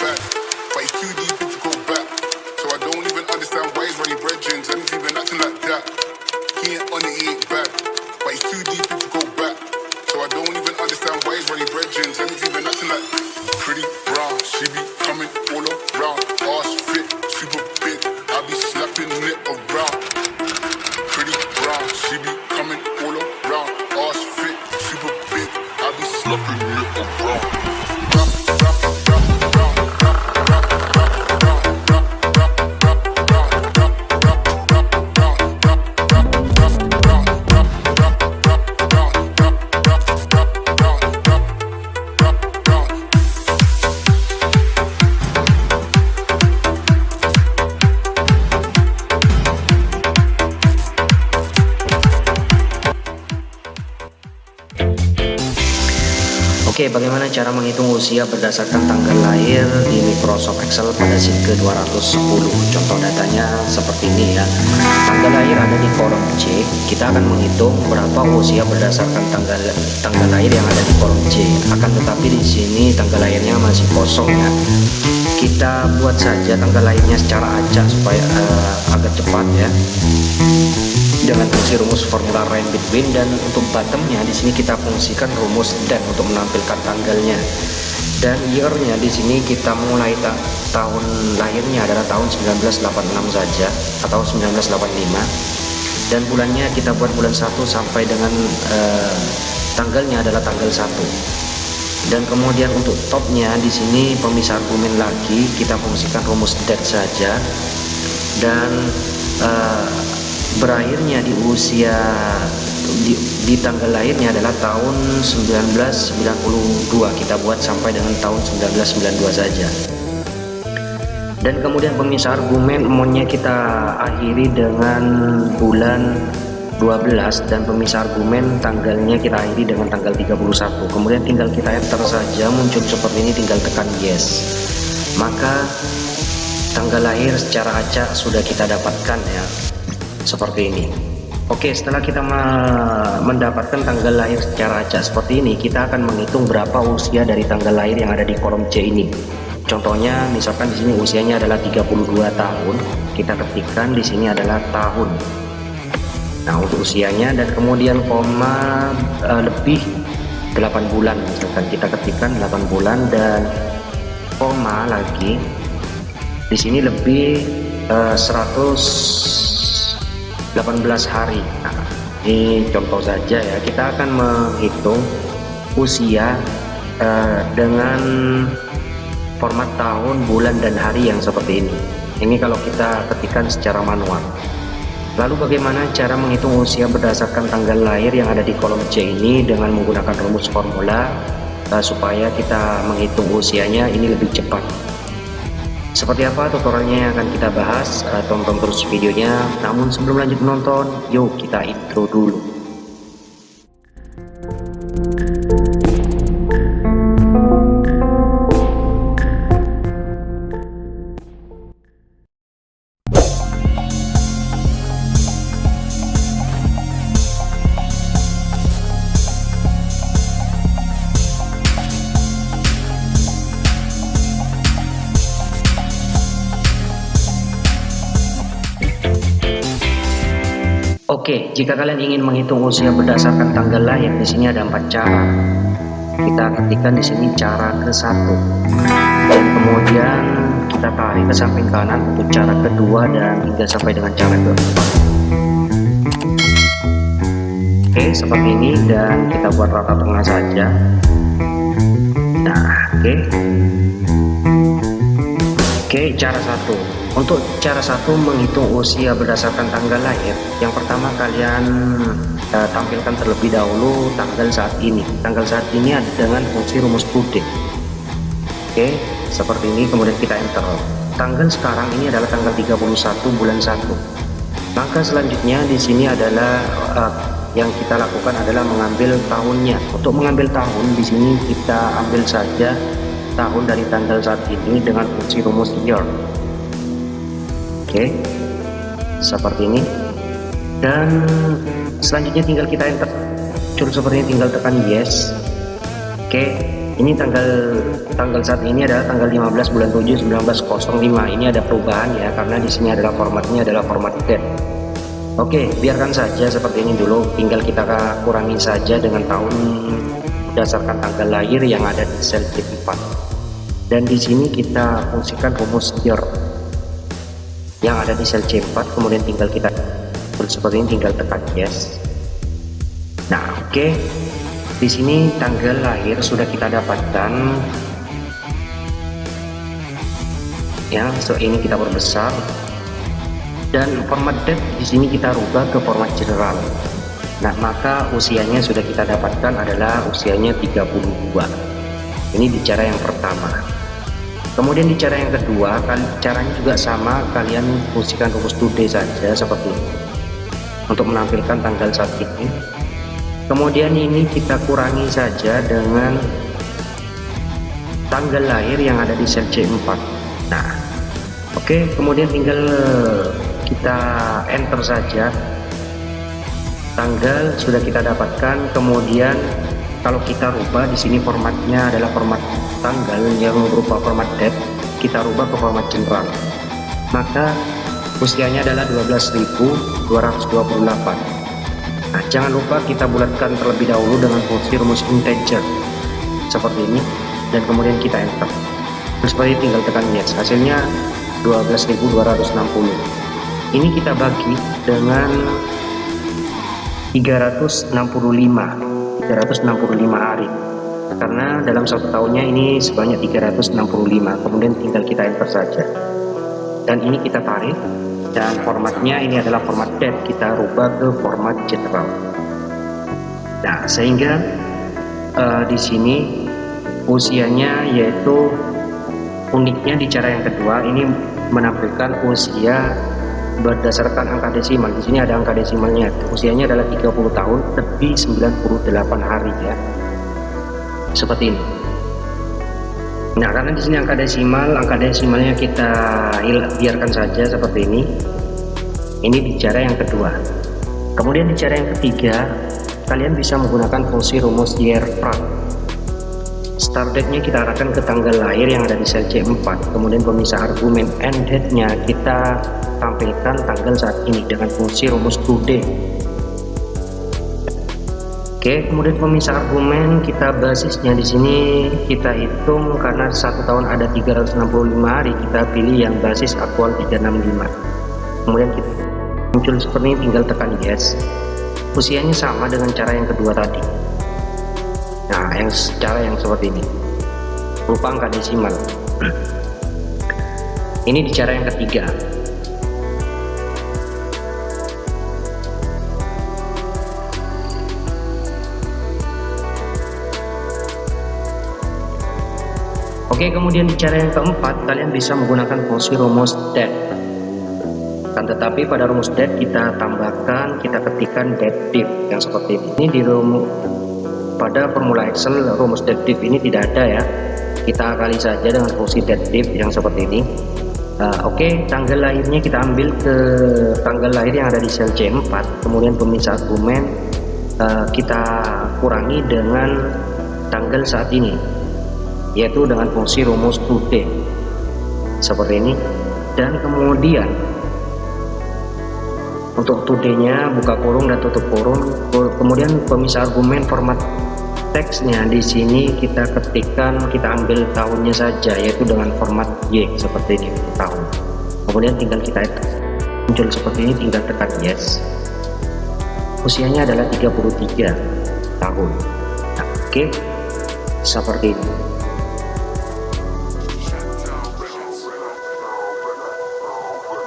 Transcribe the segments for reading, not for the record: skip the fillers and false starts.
bad, but he's too deep to go back. So I don't even understand why he's running brethren, and he's even acting like that. He ain't on it, he ain't bad, but he's too deep to go back. So I don't even understand why he's running brethren, and he's even acting like pretty brown. She be coming all around, ass fit, super big. I be slapping it around. Pretty brown, she be coming all around, ass fit, super big. I be slapping it around. Oke, bagaimana cara menghitung usia berdasarkan tanggal lahir di Microsoft Excel pada sheet ke-210? Contoh datanya seperti ini ya. Tanggal lahir ada di kolom C. Kita akan menghitung berapa usia berdasarkan tanggal lahir yang ada di kolom C. Akan tetapi di sini tanggal lahirnya masih kosong ya. Kita buat saja tanggal lahirnya secara acak supaya agak cepat ya. Dengan fungsi rumus formula range between, dan untuk bottomnya di sini kita fungsikan rumus dan untuk menampilkan tanggalnya, dan year-nya di sini kita mulai tahun lahirnya adalah tahun 1986 saja atau 1985, dan bulannya kita buat bulan 1 sampai dengan tanggalnya adalah tanggal 1. Dan kemudian untuk topnya di sini pemisah argumen lagi kita fungsikan rumus date saja, dan berakhirnya di usia di tanggal lahirnya adalah tahun 1992. Kita buat sampai dengan tahun 1992 saja. Dan kemudian pemisah argumen amountnya kita akhiri dengan bulan 12, dan pemisah argumen tanggalnya kita akhiri dengan tanggal 31. Kemudian tinggal kita enter saja, muncul seperti ini, tinggal tekan yes. Maka tanggal lahir secara acak sudah kita dapatkan ya, seperti ini. Oke, setelah kita mendapatkan tanggal lahir secara acak seperti ini, kita akan menghitung berapa usia dari tanggal lahir yang ada di kolom C ini. Contohnya, misalkan di sini usianya adalah 32 tahun, kita ketikkan di sini adalah tahun. Nah, untuk usianya, dan kemudian koma lebih 8 bulan, misalkan kita ketikkan 8 bulan, dan koma lagi di sini lebih 118 hari. Nah, ini contoh saja ya. Kita akan menghitung usia dengan format tahun, bulan, dan hari yang seperti ini. Ini kalau kita ketikkan secara manual. Lalu bagaimana cara menghitung usia berdasarkan tanggal lahir yang ada di kolom C ini dengan menggunakan rumus formula supaya kita menghitung usianya ini lebih cepat. Seperti apa tutorialnya yang akan kita bahas, tonton terus videonya. Namun sebelum lanjut menonton, yuk kita intro dulu. Oke, jika kalian ingin menghitung usia berdasarkan tanggal lahir, di sini ada 4 cara. Kita ketikkan di sini cara ke-1, dan kemudian kita tarik ke samping kanan untuk cara kedua, dan hingga sampai dengan cara keempat. Oke, seperti ini, dan kita buat rata tengah saja. Nah, oke, cara 1. Untuk cara 1 menghitung usia berdasarkan tanggal lahir, yang pertama kalian tampilkan terlebih dahulu tanggal saat ini. Tanggal saat ini ada dengan fungsi rumus today. Oke, seperti ini, kemudian kita enter. Tanggal sekarang ini adalah tanggal 31 bulan 1. Maka selanjutnya di sini adalah yang kita lakukan adalah mengambil tahunnya. Untuk mengambil tahun di sini kita ambil saja tahun dari tanggal saat ini dengan fungsi rumus year. Oke, seperti ini, dan selanjutnya tinggal kita enter, muncul seperti ini, tinggal tekan yes. Oke, Ini tanggal saat ini adalah tanggal 15 bulan 7 1905. Ini ada perubahan ya, karena di sini adalah formatnya adalah format date. Oke, biarkan saja seperti ini dulu, tinggal kita kurangi saja dengan tahun berdasarkan tanggal lahir yang ada di sel C4. Dan di sini kita fungsikan rumus year yang ada di sel C4, kemudian tinggal kita seperti ini, tinggal tekan yes. Nah, oke. Di sini tanggal lahir sudah kita dapatkan. Ya, so ini kita perbesar. Dan format date di sini kita rubah ke format general. Nah, maka usianya sudah kita dapatkan adalah usianya 32. Ini di cara yang pertama. Kemudian di cara yang kedua, caranya juga sama, kalian fungsikan rumus today saja seperti ini untuk menampilkan tanggal saat ini. Kemudian ini kita kurangi saja dengan tanggal lahir yang ada di sel C4. Nah, oke, kemudian tinggal kita enter saja. Tanggal sudah kita dapatkan. Kemudian kalau kita rubah di sini formatnya adalah format tanggal yang berupa format date, kita rubah ke format general. Maka usianya adalah 12.228. Nah, jangan lupa kita bulatkan terlebih dahulu dengan fungsi rumus integer seperti ini, dan kemudian kita enter. Seperti ini, tinggal tekan yes. Hasilnya 12.260. Ini kita bagi dengan 365 hari, karena dalam satu tahunnya ini sebanyak 365. Kemudian tinggal kita enter saja, dan ini kita tarik. Dan formatnya ini adalah format date, kita rubah ke format general. Nah, sehingga di sini usianya, yaitu uniknya di cara yang kedua ini menampilkan usia berdasarkan angka desimal. Di sini ada angka desimalnya. Usianya adalah 30 tahun lebih 98 hari ya. Seperti ini. Nah, karena di sini angka desimalnya kita biarkan saja seperti ini. Ini bicara yang kedua. Kemudian bicara yang ketiga, kalian bisa menggunakan fungsi rumus year prat. Start date-nya kita arahkan ke tanggal lahir yang ada di sel C4. Kemudian pemisah argumen end date-nya kita tampilkan tanggal saat ini dengan fungsi rumus today. Oke, kemudian pemisah argumen kita basisnya di sini kita hitung, karena satu tahun ada 365 hari, kita pilih yang basis aktual 365. Kemudian kita muncul seperti ini, tinggal tekan yes. Usianya sama dengan cara yang kedua tadi. Nah, cara yang seperti ini berupa angka desimal. Ini di cara yang ketiga. Oke, kemudian di cara yang keempat, kalian bisa menggunakan fungsi rumus date. Kan tetapi pada rumus date kita tambahkan, kita ketikkan date div yang seperti ini. Ini pada formula Excel rumus date div ini tidak ada ya. Kita kali saja dengan fungsi date div yang seperti ini. Oke, tanggal lahirnya kita ambil ke tanggal lahir yang ada di sel C4. Kemudian pemisah argumen kita kurangi dengan tanggal saat ini, yaitu dengan fungsi rumus today seperti ini. Dan kemudian untuk today-nya buka kurung dan tutup kurung. Kemudian pemisah argumen format teksnya di sini kita ketikkan, kita ambil tahunnya saja, yaitu dengan format Y seperti ini, tahun. Kemudian tinggal kita muncul seperti ini, tinggal tekan yes. Usianya adalah 33 tahun. Nah, oke, seperti ini.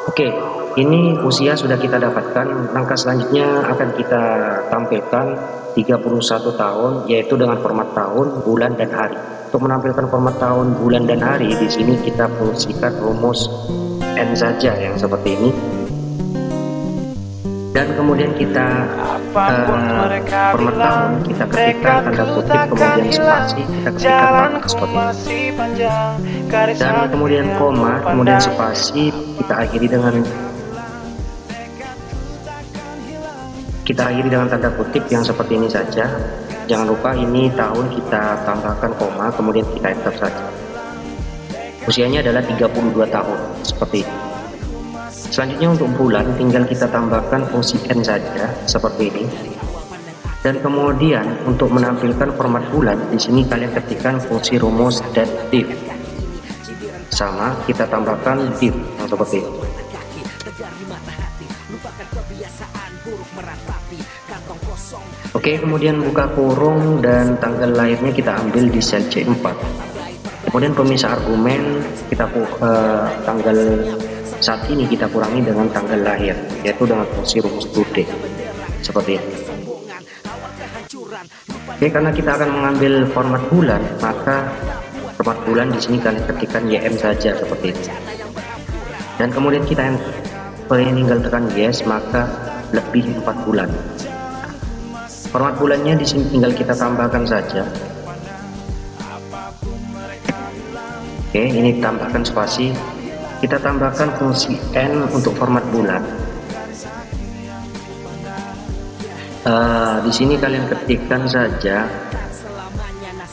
Oke, ini usia sudah kita dapatkan. Langkah selanjutnya akan kita tampilkan 31 tahun, yaitu dengan format tahun, bulan, dan hari. Untuk menampilkan format tahun, bulan, dan hari, di sini kita fungsikan rumus N saja yang seperti ini. Dan kemudian kita format tahun, kita ketikkan tanda kutip, kemudian spasi, kita ketikkan seperti ini. Dan kemudian koma, kemudian spasi, kita akhiri dengan tanda kutip yang seperti ini saja. Jangan lupa ini tahun kita tambahkan koma, kemudian kita enter saja. Usianya adalah 32 tahun, seperti ini. Selanjutnya untuk bulan tinggal kita tambahkan fungsi N saja, seperti ini. Dan kemudian untuk menampilkan format bulan, di sini kalian ketikkan fungsi rumus div. Sama, kita tambahkan div yang seperti ini. Oke, kemudian buka kurung dan tanggal lahirnya kita ambil di sel C4. Kemudian pemisah argumen kita tanggal saat ini kita kurangi dengan tanggal lahir, yaitu dengan fungsi rumus today seperti ini. Oke, karena kita akan mengambil format bulan, maka format bulan di sini kalian ketikkan YM saja seperti ini. Dan kemudian kita tinggal tekan yes, maka lebih 4 bulan. Format bulannya di sini tinggal kita tambahkan saja. Oke, ini tambahkan spasi. Kita tambahkan fungsi N untuk format bulan. Di sini kalian ketikkan saja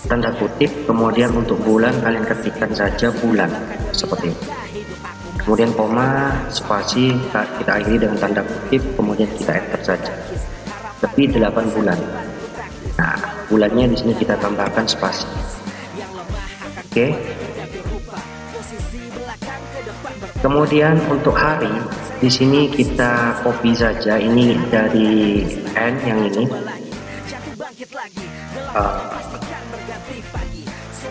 tanda kutip, kemudian untuk bulan kalian ketikkan saja bulan seperti ini. Kemudian koma, spasi, kita akhiri dengan tanda kutip, kemudian kita enter saja. Lebih 8 bulan. Nah, bulannya di sini kita tambahkan spasi. Oke. Kemudian untuk hari di sini kita copy saja, ini dari N yang ini.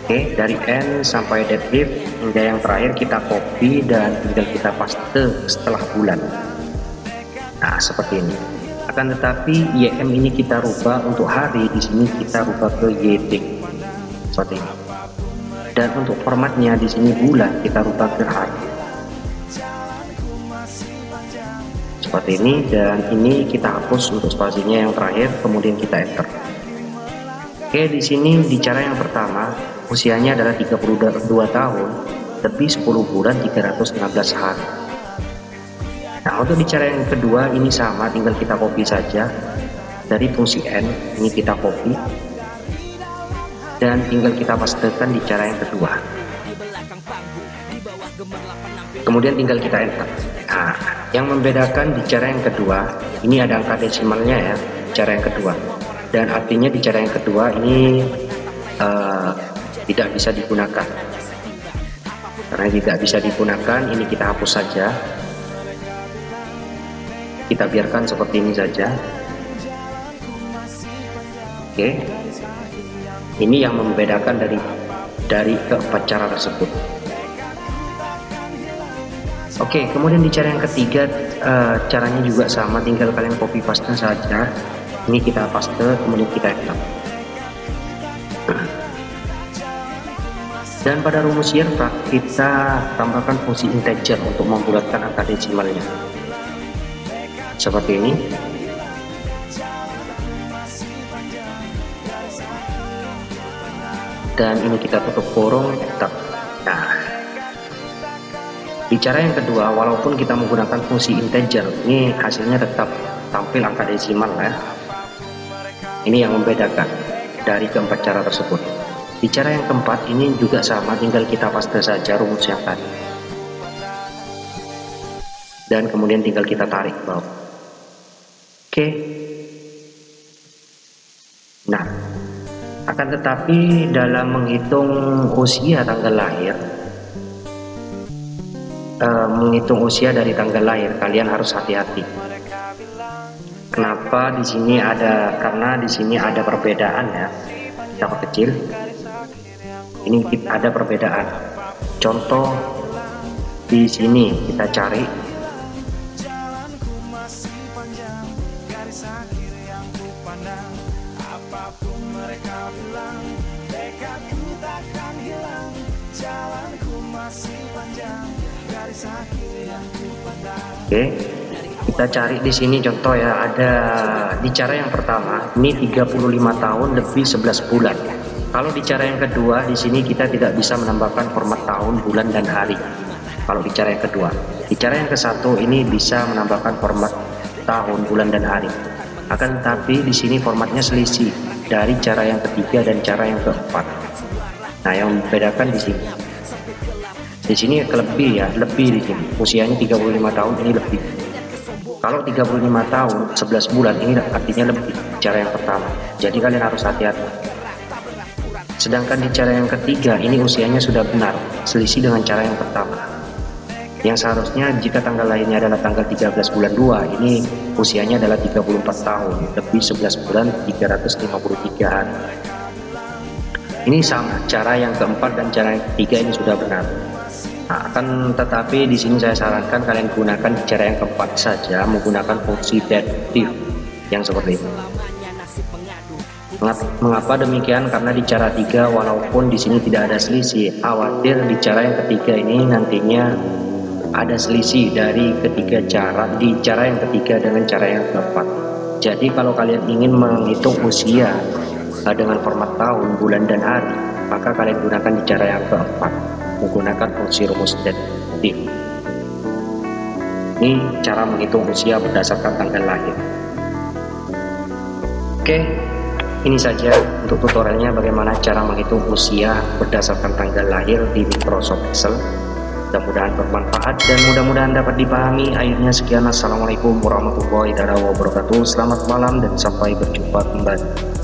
Oke, dari N sampai div hingga yang terakhir kita copy dan tinggal kita paste setelah bulan. Nah, seperti ini. Akan tetapi YM ini kita rubah untuk hari, di sini kita rubah ke YT seperti ini. Dan untuk formatnya di sini bulan kita rubah ke hari seperti ini, dan ini kita hapus untuk spasinya yang terakhir, kemudian kita enter. Oke, di sini di cara yang pertama usianya adalah 32 tahun lebih 10 bulan 316 hari. Nah, untuk di cara yang kedua ini sama, tinggal kita copy saja dari fungsi N, ini kita copy dan tinggal kita pastekan di cara yang kedua. Kemudian tinggal kita enter. Nah, yang membedakan di cara yang kedua ini ada angka desimalnya ya, cara yang kedua, dan artinya di cara yang kedua ini tidak bisa digunakan. Karena tidak bisa digunakan, ini kita hapus saja, kita biarkan seperti ini saja. Oke, ini yang membedakan dari keempat cara tersebut. Oke, kemudian di cara yang ketiga caranya juga sama, tinggal kalian copy paste saja. Ini kita paste, kemudian kita enter. Dan pada rumus Yerfak kita tambahkan fungsi integer untuk membulatkan angka desimalnya seperti ini. Dan ini kita tutup kurung, tetap. Nah, di cara yang kedua, walaupun kita menggunakan fungsi integer, ini hasilnya tetap tampil angka desimal ya. Ini yang membedakan dari keempat cara tersebut. Di cara yang keempat ini juga sama, tinggal kita paste saja rumus yang tadi. Dan kemudian tinggal kita tarik ke bawah. Oke. Nah, akan tetapi dalam menghitung usia tanggal lahir, menghitung usia dari tanggal lahir, kalian harus hati-hati. Kenapa di sini ada? Karena di sini ada perbedaan ya, kita kecil. Ini ada perbedaan. Contoh di sini kita cari Oke, kita cari di sini contoh ya, ada di cara yang pertama ini 35 tahun lebih 11 bulan. Kalau di cara yang kedua di sini kita tidak bisa menambahkan format tahun, bulan dan hari. Kalau di cara yang kedua, di cara yang ke satu ini bisa menambahkan format tahun, bulan dan hari. Akan tetapi di sini formatnya selisih. dari cara yang ketiga dan cara yang keempat. Nah, yang membedakan di sini. Di sini lebih ya, lebih di sini. Usianya 35 tahun ini lebih. Kalau 35 tahun 11 bulan ini artinya lebih cara yang pertama. Jadi kalian harus hati-hati. Sedangkan di cara yang ketiga ini usianya sudah benar, selisih dengan cara yang pertama. Yang seharusnya jika tanggal lahirnya adalah tanggal 13 bulan 2, ini usianya adalah 34 tahun, lebih 11 bulan 353 hari. Ini sama, cara yang keempat dan cara yang ketiga ini sudah benar. Nah, akan tetapi di sini saya sarankan kalian gunakan cara yang keempat saja, menggunakan fungsi dative yang seperti ini. Mengapa demikian? Karena di cara 3 walaupun di sini tidak ada selisih, khawatir di cara yang ketiga ini nantinya ada selisih dari ketiga cara, di cara yang ketiga dengan cara yang keempat. Jadi kalau kalian ingin menghitung usia dengan format tahun, bulan, dan hari, maka kalian gunakan di cara yang keempat, menggunakan fungsi rumus dative. Ini cara menghitung usia berdasarkan tanggal lahir. Oke, ini saja untuk tutorialnya bagaimana cara menghitung usia berdasarkan tanggal lahir di Microsoft Excel. Mudah-mudahan bermanfaat dan mudah-mudahan dapat dipahami. Akhirnya sekian, assalamualaikum warahmatullahi wabarakatuh. Selamat malam dan sampai berjumpa kembali.